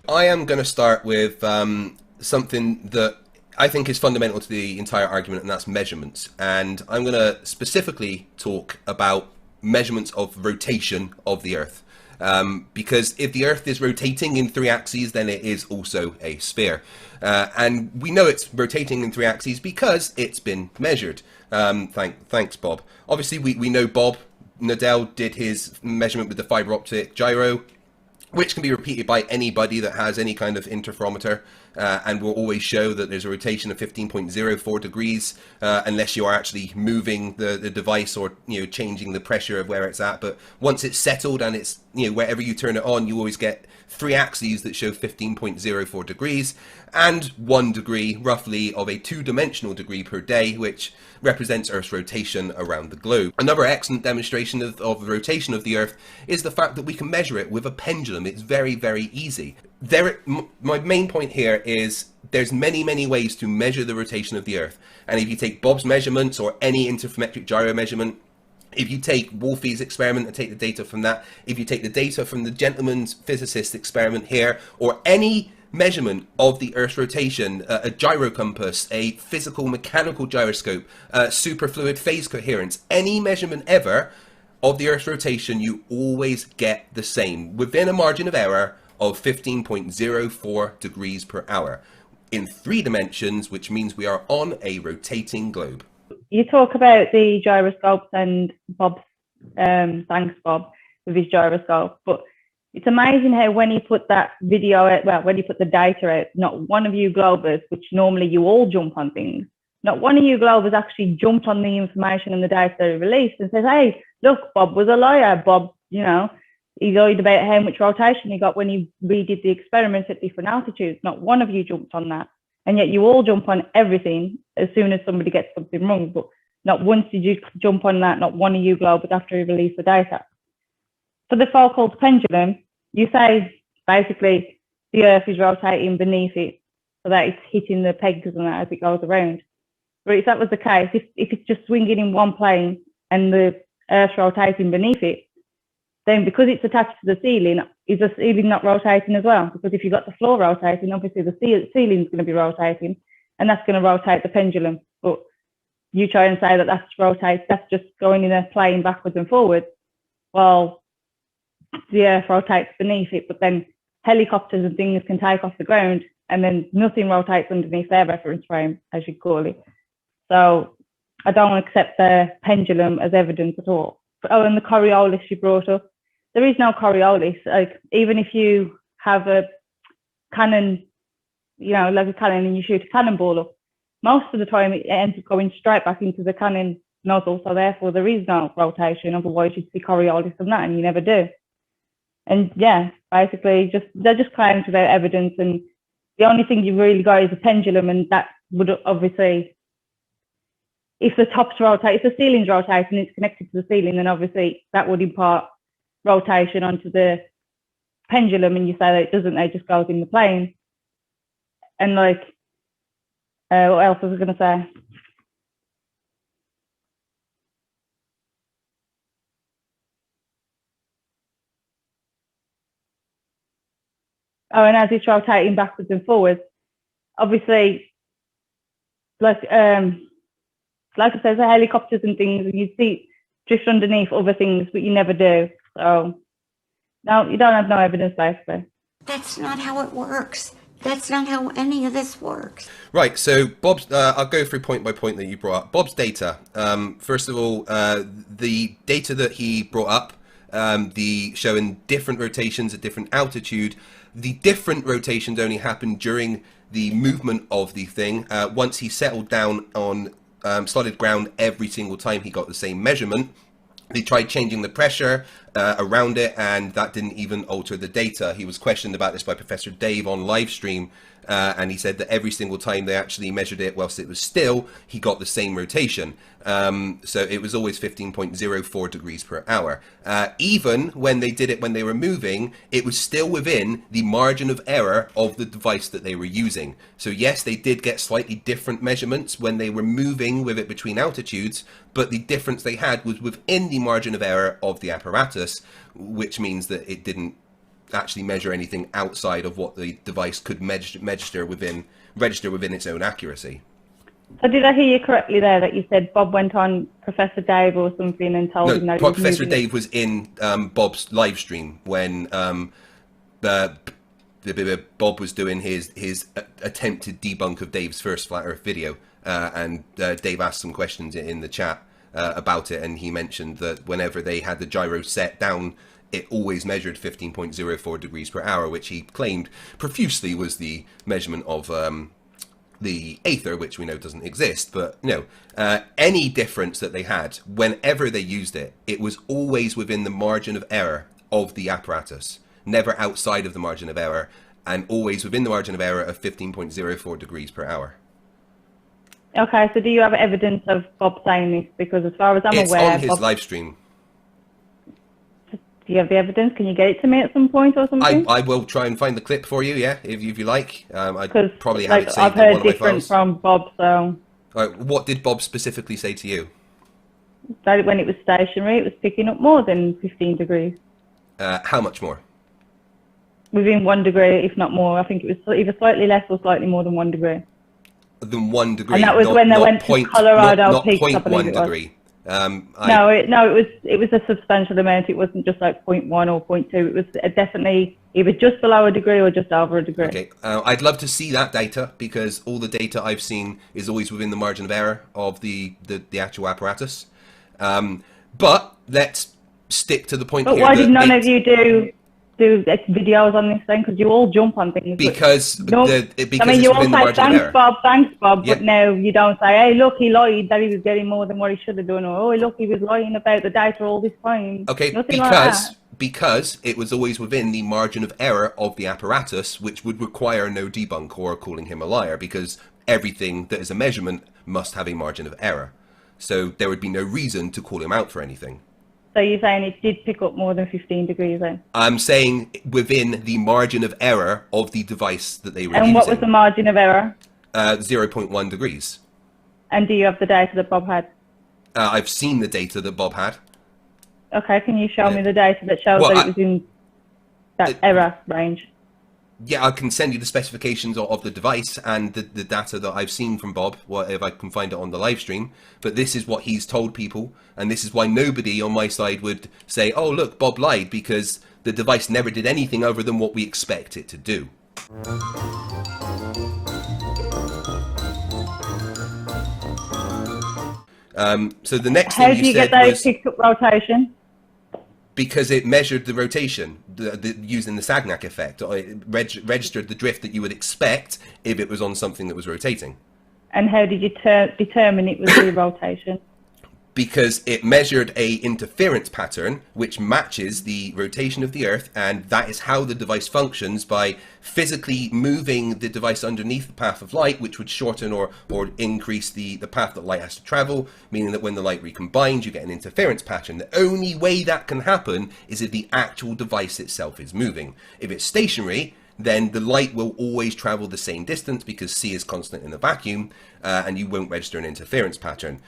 I am going to start with something that I think is fundamental to the entire argument, and that's measurements. And I'm going to specifically talk about measurements of rotation of the Earth. Because if the Earth is rotating in three axes, then it is also a sphere. And we know it's rotating in three axes because it's been measured. Thanks, Bob. Obviously, we know Bob Nadell did his measurement with the fiber optic gyro, which can be repeated by anybody that has any kind of interferometer, and will always show that there's a rotation of 15.04 degrees, unless you are actually moving the device or changing the pressure of where it's at. But once it's settled and it's wherever you turn it on, you always get three axes that show 15.04 degrees and 1 degree roughly of a two-dimensional degree per day, which represents Earth's rotation around the globe. Another excellent demonstration of the rotation of the Earth is the fact that we can measure it with a pendulum. It's very, very easy. My main point here is there's many ways to measure the rotation of the Earth. And if you take Bob's measurements or any interferometric gyro measurement, if you take Wolfie's experiment and take the data from that, if you take the data from the gentleman's physicist experiment here, or any measurement of the Earth's rotation, a gyro compass, a physical mechanical gyroscope, superfluid phase coherence, any measurement ever of the Earth's rotation, you always get the same, within a margin of error of 15.04 degrees per hour in 3 dimensions, which means we are on a rotating globe. You talk about the gyroscopes and Bob's, thanks Bob, with his gyroscope, but it's amazing how when he put that video out, well, when he put the data out, not one of you Globers, which normally you all jump on things, not one of you Globers actually jumped on the information and the data they released and says, hey, look, Bob was a liar. Bob, he lied about how much rotation he got when he redid the experiments at different altitudes. Not one of you jumped on that. And yet you all jump on everything as soon as somebody gets something wrong. But not once did you jump on that, not one of you Globers after he released the data. For the so-called pendulum, you say basically the Earth is rotating beneath it so that it's hitting the pegs and that as it goes around. But if that was the case, if it's just swinging in one plane and the Earth's rotating beneath it, then because it's attached to the ceiling, is the ceiling not rotating as well? Because if you've got the floor rotating, obviously the ceiling's going to be rotating, and that's going to rotate the pendulum. But you try and say that that's just going in a plane backwards and forwards. Well, the Earth rotates beneath it, but then helicopters and things can take off the ground, and then nothing rotates underneath their reference frame, as you call it. So I don't accept the pendulum as evidence at all. Oh, and the Coriolis you brought up. There is no Coriolis. Like, even if you have a cannon, like a cannon, and you shoot a cannonball up, most of the time it ends up going straight back into the cannon nozzle, so therefore there is no rotation. Otherwise you'd see Coriolis from that, and you never do. And yeah, basically they're just claims without evidence, and the only thing you've really got is a pendulum, and that would obviously, if the top's rotate, if the ceiling's rotating, it's connected to the ceiling, then obviously that would impart rotation onto the pendulum, and you say that it doesn't, it just goes in the plane. And like, what else was I going to say? Oh, and as it's rotating backwards and forwards, obviously, like I said, the helicopters and things, and you see drift underneath other things, but you never do. So, no, you don't have no evidence, basically. That's not how it works. That's not how any of this works. Right, so Bob's, I'll go through point by point that you brought up. Bob's data. First of all, the data that he brought up, the showing different rotations at different altitude. The different rotations only happened during the movement of the thing. Once he settled down on solid ground, every single time he got the same measurement. They tried changing the pressure around it, and that didn't even alter the data. He was questioned about this by Professor Dave on live stream, and he said that every single time they actually measured it whilst it was still, he got the same rotation. So it was always 15.04 degrees per hour. Even when they did it when they were moving, it was still within the margin of error of the device that they were using. So yes, they did get slightly different measurements when they were moving with it between altitudes, but the difference they had was within the margin of error of the apparatus, which means that it didn't actually measure anything outside of what the device could register within its own accuracy. So did I hear you correctly there that you said Bob went on Professor Dave or something and told him that he was Professor moving Dave was in Bob's live stream when Bob was doing his attempted debunk of Dave's first flat Earth video, and Dave asked some questions in the chat about it, and he mentioned that whenever they had the gyro set down, it always measured 15.04 degrees per hour, which he claimed profusely was the measurement of the aether, which we know doesn't exist. But any difference that they had, whenever they used it, it was always within the margin of error of the apparatus, never outside of the margin of error, and always within the margin of error of 15.04 degrees per hour. Okay, so do you have evidence of Bob saying this? Because as far as I'm it's aware, on his live stream. Do you have the evidence? Can you get it to me at some point or something? I will try and find the clip for you, yeah, if you like. I probably have like, it saved I've in one heard of my different files. from Bob, so... What did Bob specifically say to you? That when it was stationary, it was picking up more than 15 degrees. How much more? Within 1 degree, if not more. I think it was either slightly less or slightly more than 1 degree. Than 1 degree? And that was when they went to Colorado not Peaks, I believe 0.1 it was. degree. No, it was a substantial amount. It wasn't just like 0.1 or 0.2. It was definitely either just below a degree or just over a degree. Okay, I'd love to see that data, because all the data I've seen is always within the margin of error of the actual apparatus. But let's stick to the point here. But why did none of you do videos on this thing? Because you all jump on things. Because I mean, you all say thanks, Bob, Yeah. but now you don't say, hey, look, he lied that he was getting more than what he should have done, or oh, look, he was lying about the data all this time. Okay, Nothing like that. because it was always within the margin of error of the apparatus, which would require no debunk or calling him a liar, because everything that is a measurement must have a margin of error. So there would be no reason to call him out for anything. So you're saying it did pick up more than 15 degrees then? I'm saying within the margin of error of the device that they were using. And what was the margin of error? 0.1 degrees. And do you have the data that Bob had? I've seen the data that Bob had. Okay, can you show me the data that shows that it was in that error range? Yeah, I can send you the specifications of the device and the data that I've seen from Bob, if I can find it on the live stream. But this is what he's told people, and this is why nobody on my side would say, oh, look, Bob lied, because the device never did anything other than what we expect it to do. So the next thing you said was... How do you get those picked up rotation? Because it measured the rotation using the Sagnac effect. It registered the drift that you would expect if it was on something that was rotating. And how did you determine it was the rotation? Because it measured a interference pattern which matches the rotation of the Earth, and that is how the device functions, by physically moving the device underneath the path of light, which would shorten or increase the path that light has to travel, meaning that when the light recombines you get an interference pattern. The only way that can happen is if the actual device itself is moving. If it's stationary, then the light will always travel the same distance because C is constant in a vacuum, and you won't register an interference pattern.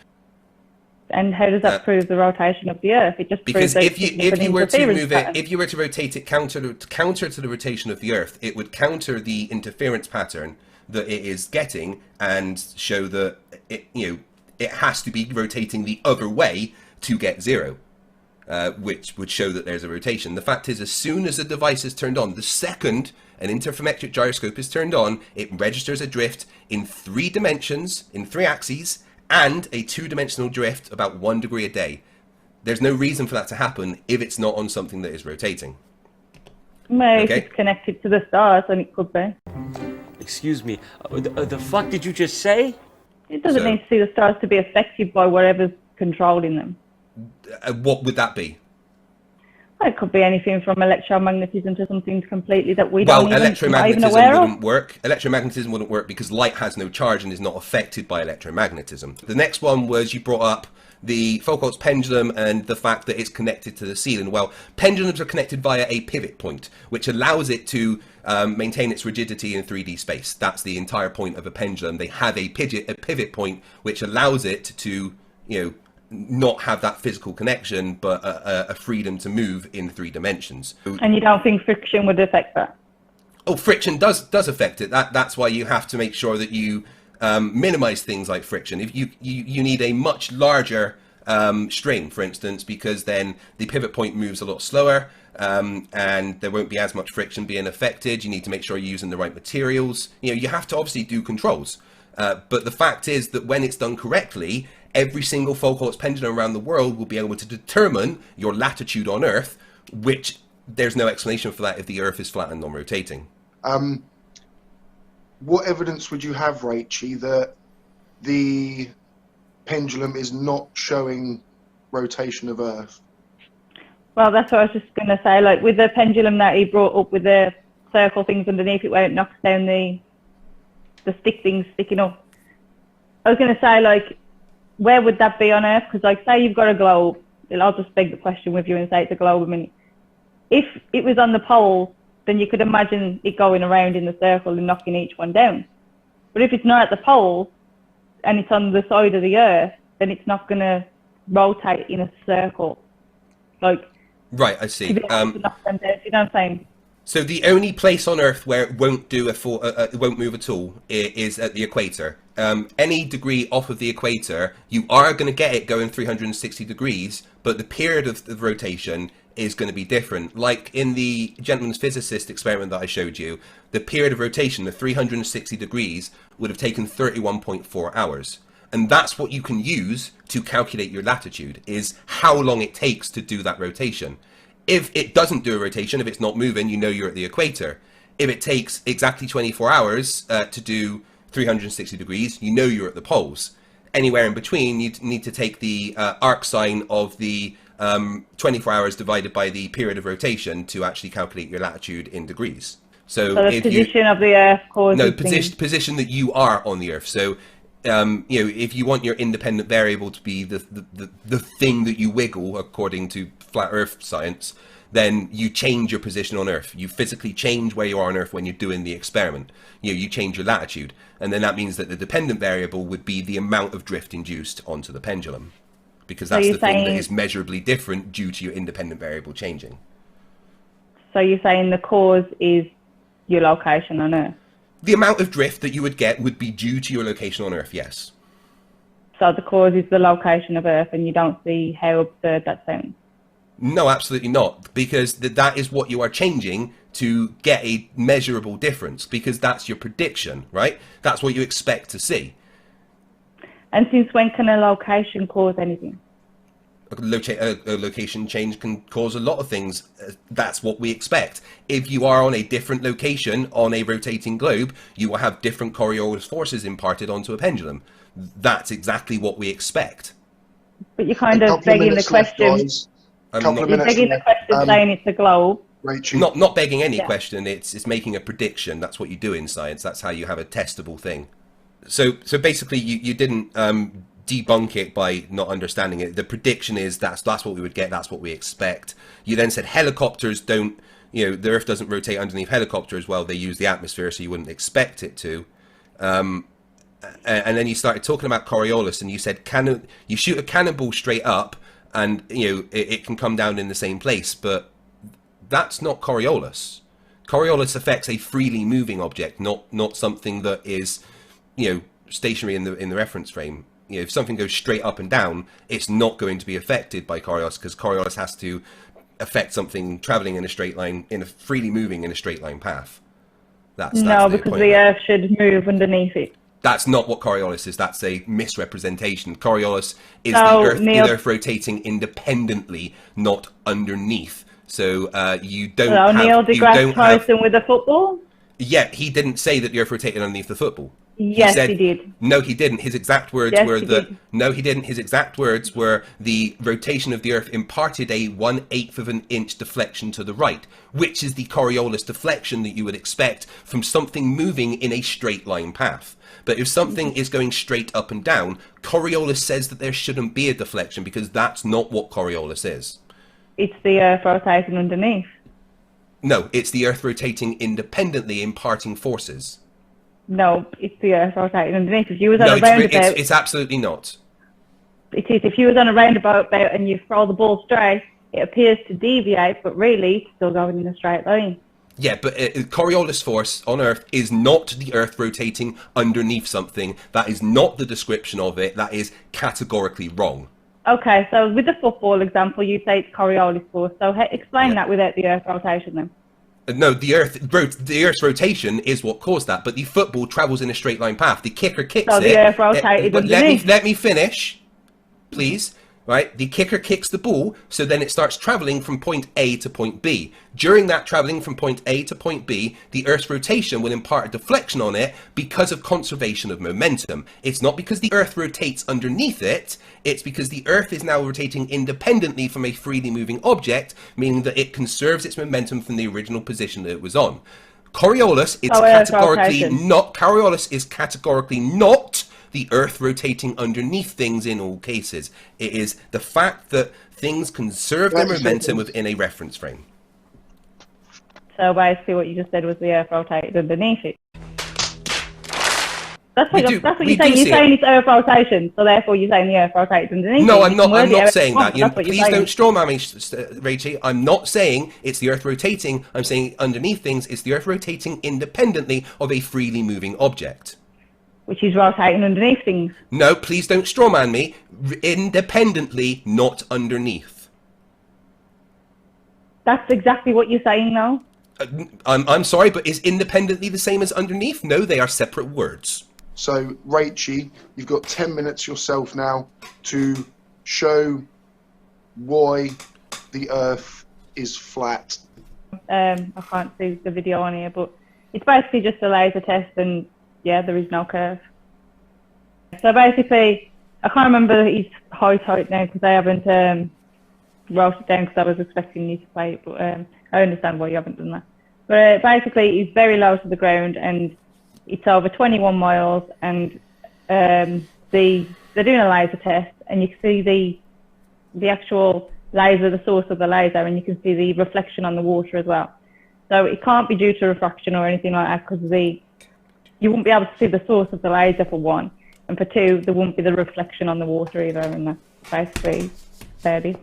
And how does that prove the rotation of the Earth? It just because proves if you were to move it, if you were to rotate it counter to the rotation of the Earth, it would counter the interference pattern that it is getting and show that it has to be rotating the other way to get zero, which would show that there's a rotation. The fact is, as soon as the device is turned on, the second an interferometric gyroscope is turned on, it registers a drift in 3 dimensions, in 3 axes, and a 2-dimensional drift about 1 degree a day. There's no reason for that to happen if it's not on something that is rotating. Maybe if it's connected to the stars, then it could be. Excuse me, the fuck did you just say? It doesn't need to see the stars to be affected by whatever's controlling them. What would that be? Well, it could be anything from electromagnetism to something completely that we don't even electromagnetism aware of. wouldn't work. Electromagnetism wouldn't work because light has no charge and is not affected by electromagnetism. The next one was you brought up the Foucault's pendulum and the fact that it's connected to the ceiling. Well, pendulums are connected via a pivot point, which allows it to maintain its rigidity in 3D space. That's the entire point of a pendulum. They have a pivot point which allows it to, not have that physical connection, but a freedom to move in 3 dimensions. And you don't think friction would affect that? Oh, friction does affect it. That's why you have to make sure that you minimize things like friction. If you need a much larger string, for instance, because then the pivot point moves a lot slower, and there won't be as much friction being affected. You need to make sure you're using the right materials. You know, you have to obviously do controls. But the fact is that when it's done correctly, every single Foucault's pendulum around the world will be able to determine your latitude on Earth, which there's no explanation for that if the Earth is flat and non-rotating. What evidence would you have, Rachie, that the pendulum is not showing rotation of Earth? Well, that's what I was just going to say. Like with the pendulum that he brought up with the circle things underneath it where it knocks down the stick things sticking up. I was going to say, like, where would that be on Earth? Because, like, say you've got a globe. I'll just beg the question with you and say it's a globe a minute. If it was on the poles, then you could imagine it going around in the circle and knocking each one down. But if it's not at the poles and it's on the side of the Earth, then it's not going to rotate in a circle. Like, right, I see. To be able to knock them down, you know what I'm saying? So the only place on Earth where it won't do it won't move at all is at the equator. Any degree off of the equator, you are going to get it going 360 degrees, but the period of the rotation is going to be different. Like in the gentleman's physicist experiment that I showed you, the period of rotation, the 360 degrees, would have taken 31.4 hours. And that's what you can use to calculate your latitude, is how long it takes to do that rotation. If it doesn't do a rotation, if it's not moving, you know you're at the equator. If it takes exactly 24 hours to do 360 degrees, you know you're at the poles. Anywhere in between, you need to take the arc sine of the 24 hours divided by the period of rotation to actually calculate your latitude in degrees. So the position of the Earth causes no, position that you are on the Earth. So you know, if you want your independent variable to be the thing that you wiggle according to flat Earth science, then you change your position on Earth. You physically change where you are on Earth when you're doing the experiment. You change your latitude, and then that means that the dependent variable would be the amount of drift induced onto the pendulum, because that's the thing that is measurably different due to your independent variable changing. So you're saying the cause is your location on Earth? The amount of drift that you would get would be due to your location on Earth, yes. So the cause is the location of Earth, and you don't see how absurd that sounds? No, absolutely not, because that is what you are changing to get a measurable difference, because that's your prediction, right? That's what you expect to see. And since when can a location cause anything? A location change can cause a lot of things. That's what we expect. If you are on a different location on a rotating globe, you will have different Coriolis forces imparted onto a pendulum. That's exactly what we expect. But you're kind of begging the question. You're begging the question saying it's a globe. Rachie. Not begging any question. It's making a prediction. That's what you do in science. That's how you have a testable thing. So basically, you didn't debunk it by not understanding it. The prediction is that's what we would get. That's what we expect. You then said helicopters don't. The Earth doesn't rotate underneath helicopters. Well, they use the atmosphere, so you wouldn't expect it to. And then you started talking about Coriolis, and you said you shoot a cannonball straight up, and it can come down in the same place, but that's not Coriolis. Coriolis affects a freely moving object, not something that is stationary in the reference frame. If something goes straight up and down, it's not going to be affected by Coriolis, because Coriolis has to affect something traveling in a straight line, freely moving in a straight line path. That's because the Earth should move underneath it. That's not what Coriolis is. That's a misrepresentation. Coriolis is the Earth rotating independently, not underneath. So you don't have... Neil deGrasse Tyson with a football? Yeah, he didn't say that the Earth rotated underneath the football. Yes, he did. No, he didn't. His exact words were that... No, he didn't. His exact words were the rotation of the Earth imparted a 1/8 of an inch deflection to the right, which is the Coriolis deflection that you would expect from something moving in a straight line path. But if something is going straight up and down, Coriolis says that there shouldn't be a deflection, because that's not what Coriolis is. It's the Earth rotating underneath. No, it's the Earth rotating independently, imparting forces. No, it's the Earth rotating underneath. If you was on a roundabout... It's absolutely not. It is. If you was on a roundabout and you throw the ball straight, it appears to deviate, but really it's still going in a straight line. Yeah, but Coriolis force on Earth is not the Earth rotating underneath something. That is not the description of it. That is categorically wrong. Okay, so with the football example, you say it's Coriolis force. So explain that without the Earth rotation then. No, the Earth's rotation is what caused that, but the football travels in a straight line path. The kicker kicks it. So the Earth rotated underneath. Let me finish, please. Right, the kicker kicks the ball, so then it starts traveling from point A to point B. During that traveling from point A to point B, the Earth's rotation will impart a deflection on it because of conservation of momentum. It's not because the Earth rotates underneath it, it's because the Earth is now rotating independently from a freely moving object, meaning that it conserves its momentum from the original position that it was on. Coriolis, Coriolis is categorically not the Earth rotating underneath things in all cases. It is the fact that things conserve their momentum within a reference frame. So basically what you just said was the Earth rotated underneath it. That's what you're saying. You're saying it's Earth rotation, so therefore you're saying the Earth rotates underneath it. No, I'm not saying that. Please don't straw man me, Rachie. I'm not saying it's the Earth rotating. I'm saying underneath things, it's the Earth rotating independently of a freely moving object. Which is rotating underneath things. No, please don't strawman me. Independently, not underneath. That's exactly what you're saying now. I'm sorry, but is independently the same as underneath? No, they are separate words. So, Rachie, you've got 10 minutes yourself now to show why the Earth is flat. I can't see the video on here, but it's basically just a laser test and yeah, there is no curve. So basically, I can't remember his height now because I haven't wrote it down because I was expecting you to play it, but I understand why you haven't done that. But basically, it's very low to the ground and it's over 21 miles and they're doing a laser test and you can see the actual laser, the source of the laser, and you can see the reflection on the water as well. So it can't be due to refraction or anything like that because you wouldn't be able to see the source of the laser for one, and for two, there wouldn't be the reflection on the water either, and that's basically fairly.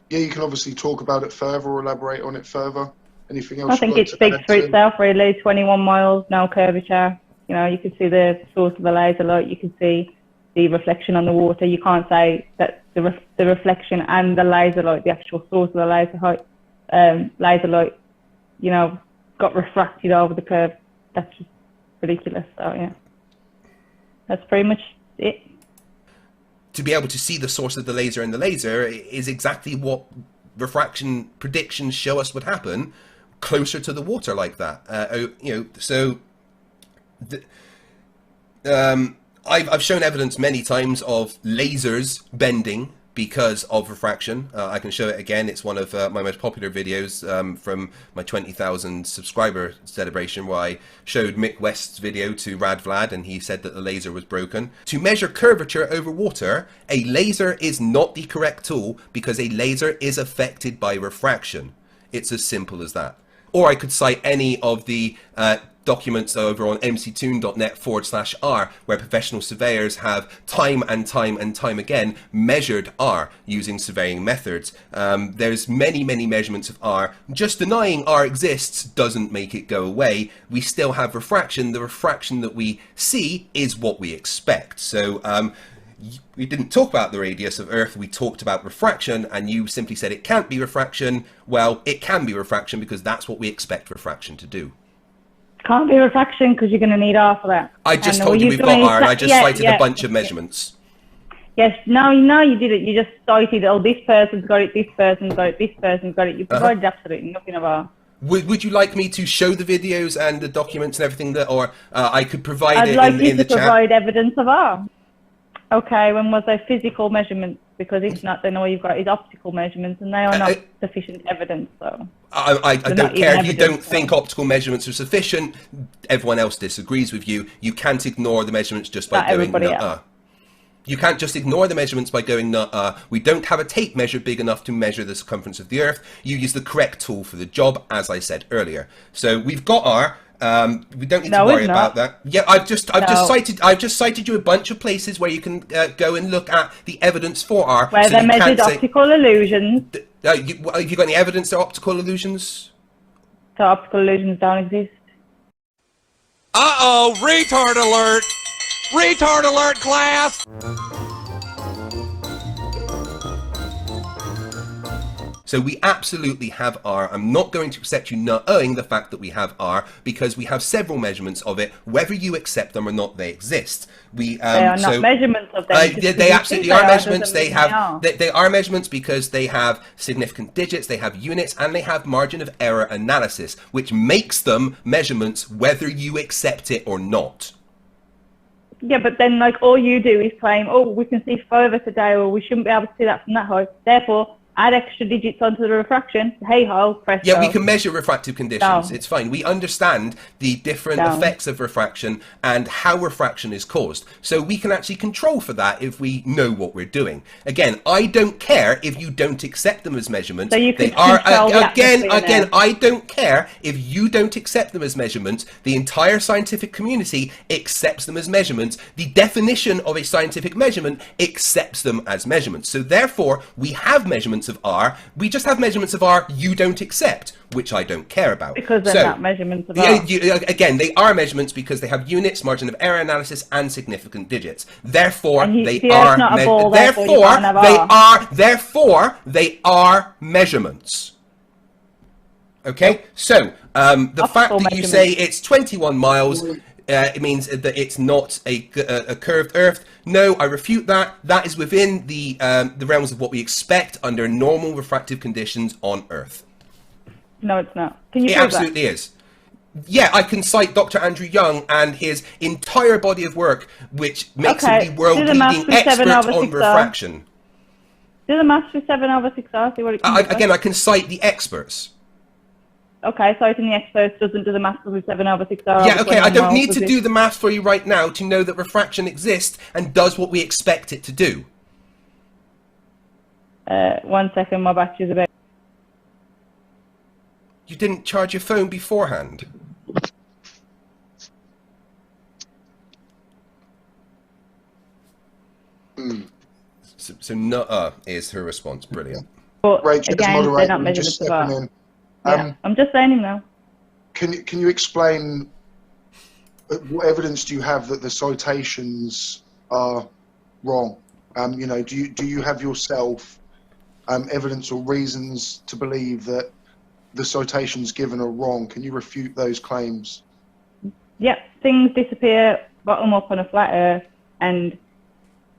Yeah, you can obviously talk about it further or elaborate on it further. Anything else? I think it speaks for itself, really. 21 miles, no curvature. You know, you can see the source of the laser light, you can see the reflection on the water. You can't say that the reflection and the laser light, the actual source of the laser light, you know, got refracted over the curve. That's just ridiculous. So yeah, that's pretty much it. To be able to see the source of the laser in the laser is exactly what refraction predictions show us would happen closer to the water like that. You know, so I've shown evidence many times of lasers bending because of refraction. I can show it again. It's one of my most popular videos from my 20,000 subscriber celebration, where I showed Mick West's video to Rad Vlad and he said that the laser was broken. To measure curvature over water, a laser is not the correct tool because a laser is affected by refraction. It's as simple as that. Or I could cite any of the documents over on mctoon.net/R, where professional surveyors have time and time again measured R using surveying methods. There's many measurements of R. Just denying R exists doesn't make it go away. We still have refraction. The refraction that we see is what we expect. So we didn't talk about the radius of Earth, we talked about refraction, and you simply said it can't be refraction. Well, it can be refraction because that's what we expect refraction to do. Can't be refraction because you're going to need R for that. I just told you we've got R, and I just cited a bunch of measurements. Yes, no, you did it. You just cited, oh, this person's got it, this person's got it, this person's got it. You provided absolutely nothing of R. Would you like me to show the videos and the documents and everything that, or I could provide it in the chat? I'd like you to provide evidence of R. Okay, when was there physical measurements? Because if not, then all you've got is optical measurements, and they are not sufficient evidence. So I don't care if you don't think optical measurements are sufficient. Everyone else disagrees with you. You can't ignore the measurements just by going nuh-uh. You can't just ignore the measurements by going nuh-uh. We don't have a tape measure big enough to measure the circumference of the Earth. You use the correct tool for the job, as I said earlier. So we've got R. We don't need No, to worry it's about not. that. Yeah, I've just cited you a bunch of places where you can go and look at the evidence for R. Where so they you measured can't say, optical illusions. have you got any evidence of optical illusions? So optical illusions don't exist. Uh-oh, retard alert! Retard alert, class! So we absolutely have R. I'm not going to accept you not knowing the fact that we have R, because we have several measurements of it. Whether you accept them or not, they exist. They are not measurements of them. They absolutely are measurements. They are measurements because they have significant digits, they have units, and they have margin of error analysis, which makes them measurements whether you accept it or not. Yeah, but then like all you do is claim, oh, we can see further today, or we shouldn't be able to see that from that height. Therefore, add extra digits onto the refraction. Hey ho, press Yeah, go. we can measure refractive conditions. No. It's fine. We understand the different No. effects of refraction and how refraction is caused. So we can actually control for that if we know what we're doing. Again, I don't care if you don't accept them as measurements. So you They can are control the again. atmosphere I don't care if you don't accept them as measurements. The entire scientific community accepts them as measurements. The definition of a scientific measurement accepts them as measurements. So therefore, we have measurements of R. We just have measurements of R you don't accept, which I don't care about. Because they're not measurements of R. Again, they are measurements because they have units, margin of error analysis, and significant digits. Therefore, they are. Therefore, they are measurements. Okay, so the fact that you say it's 21 miles. It means that it's not a curved Earth. No, I refute that. That is within the realms of what we expect under normal refractive conditions on Earth. No, it's not. Can you It prove absolutely is. Yeah, I can cite Dr. Andrew Young and his entire body of work, which makes him the world-leading expert on refraction. Do the maths with 7/6R, see what it comes up with. Again, I can cite the experts. Okay, citing the experts doesn't do the maths with 7/6R. Yeah, okay, I don't need to do the maths for you right now to know that refraction exists and does what we expect it to do. 1 second, my battery's a bit... You didn't charge your phone beforehand. So nuh-uh is her response. Brilliant. But Rachie, again, they're not measurements of R. Yeah, I'm just saying him now. Can you explain what evidence do you have that the citations are wrong? You know, do you have yourself evidence or reasons to believe that the citations given are wrong? Can you refute those claims? Yep, things disappear bottom up on a flat Earth, and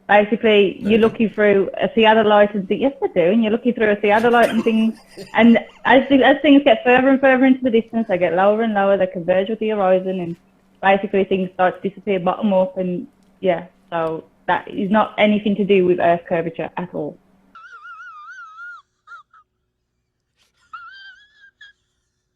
basically you're looking through a theodolite and think, yes, they do, and you're looking through a theodolite and things, and as things get further and further into the distance, they get lower and lower, they converge with the horizon, and basically things start to disappear bottom up, and yeah, so that is not anything to do with Earth curvature at all.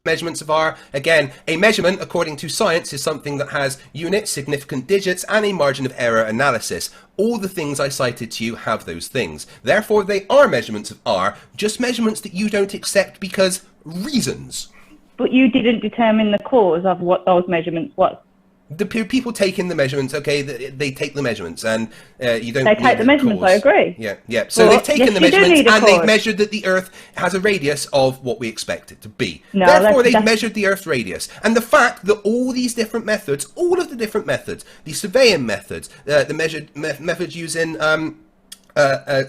Measurements of R. Again, a measurement, according to science, is something that has units, significant digits, and a margin of error analysis. All the things I cited to you have those things. Therefore, they are measurements of R, just measurements that you don't accept because reasons. But you didn't determine the cause of what those measurements was. The people taking the measurements, okay, they take the measurements, and you don't. They take the measurements. I agree. Yeah, yeah. So Well, they've taken the measurements and they've measured that the Earth has a radius of what we expect it to be. No, therefore, they've measured the Earth's radius, and the fact that all these different methods, all of the different methods, the surveying methods, the measured methods using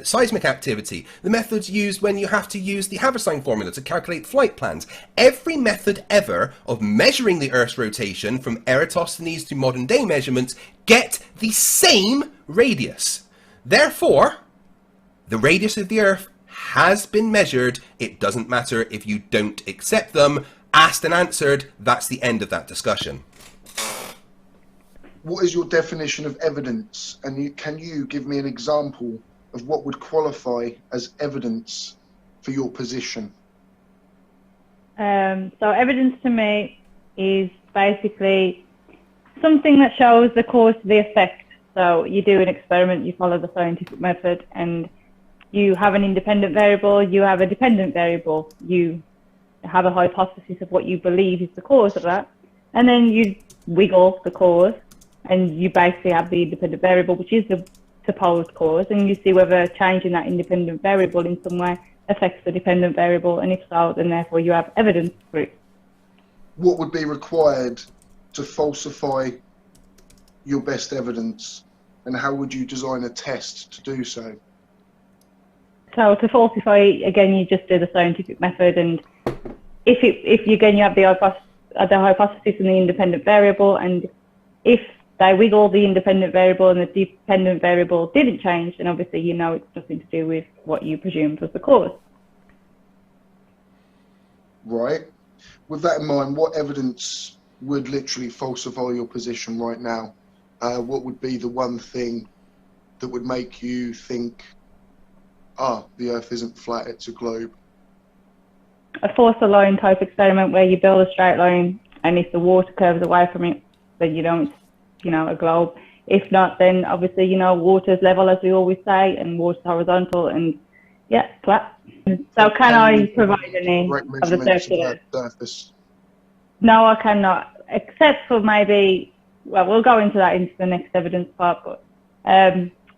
seismic activity, the methods used when you have to use the Haversine formula to calculate flight plans. Every method ever of measuring the Earth's rotation, from Eratosthenes to modern day measurements, get the same radius. Therefore, the radius of the Earth has been measured. It doesn't matter if you don't accept them. Asked and answered, that's the end of that discussion. What is your definition of evidence? And can you give me an example of what would qualify as evidence for your position? So evidence to me is basically something that shows the cause to the effect. So you do an experiment, you follow the scientific method, and you have an independent variable, you have a dependent variable. You have a hypothesis of what you believe is the cause of that. And then you wiggle the cause, and you basically have the independent variable, which is the supposed cause, and you see whether changing that independent variable in some way affects the dependent variable, and if so, then therefore you have evidence for it. What would be required to falsify your best evidence, and how would you design a test to do so? So to falsify, again, you just do the scientific method, and if you again you have the hypothesis and the independent variable, and if they wiggle the independent variable and the dependent variable didn't change, then obviously you know it's nothing to do with what you presumed was the cause. Right. With that in mind, what evidence would literally falsify your position right now? What would be the one thing that would make you think, the Earth isn't flat, it's a globe? A force line type experiment where you build a straight line, and if the water curves away from it, then you know it's, a globe. If not, then obviously, water's level, as we always say, and water's horizontal, and yeah, flat. So can I provide any of the surface? No, I cannot, except for maybe, well, we'll go into that into the next evidence part, but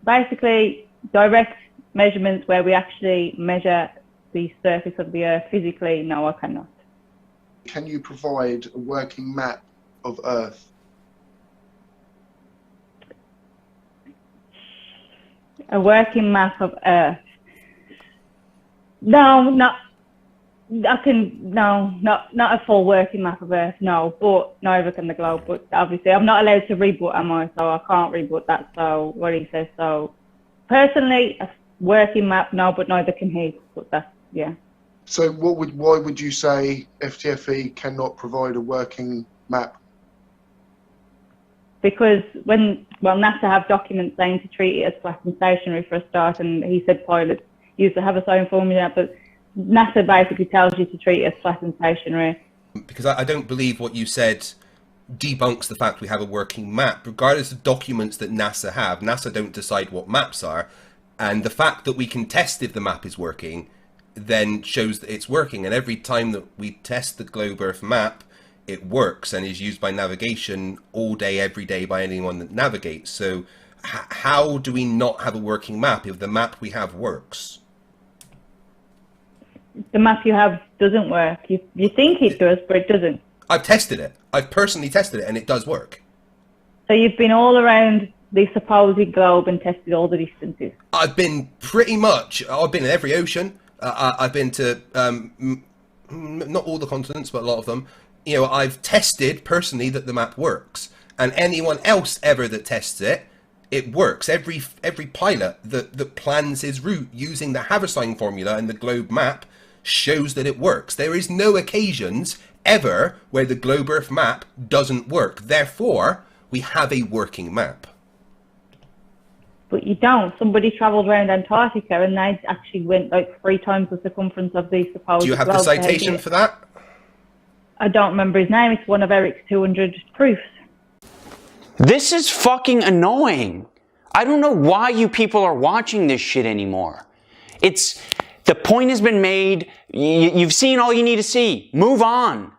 basically direct measurements where we actually measure the surface of the Earth physically, no, I cannot. Can you provide a working map of Earth? A working map of Earth? No, not a full working map of Earth, no, but neither can the globe. But obviously I'm not allowed to rebut, am I? So I can't rebut that, so what he says. So personally, a working map, no, but neither can he. But that's, yeah. So why would you say FTFE cannot provide a working map? Because NASA have documents saying to treat it as flat and stationary for a start, and he said pilots used to have a same formula, but NASA basically tells you to treat it as flat and stationary. Because I don't believe what you said debunks the fact we have a working map, regardless of documents that NASA have. NASA don't decide what maps are, and the fact that we can test if the map is working then shows that it's working, and every time that we test the globe Earth map, it works and is used by navigation all day, every day by anyone that navigates. So how do we not have a working map if the map we have works? The map you have doesn't work. You think it does, but it doesn't. I've tested it. I've personally tested it, and it does work. So you've been all around the supposed globe and tested all the distances? I've been I've been in every ocean. I've been to not all the continents, but a lot of them. I've tested personally that the map works, and anyone else ever that tests it, it works. Every pilot that plans his route using the Haversine formula and the globe map shows that it works. There is no occasions ever where the globe Earth map doesn't work. Therefore, we have a working map. But you don't. Somebody travelled around Antarctica and they actually went like 3 times the circumference of the supposed. Do you have the citation for that? I don't remember his name. It's one of Eric's 200 proofs. This is fucking annoying. I don't know why you people are watching this shit anymore. The point has been made. You've seen all you need to see. Move on.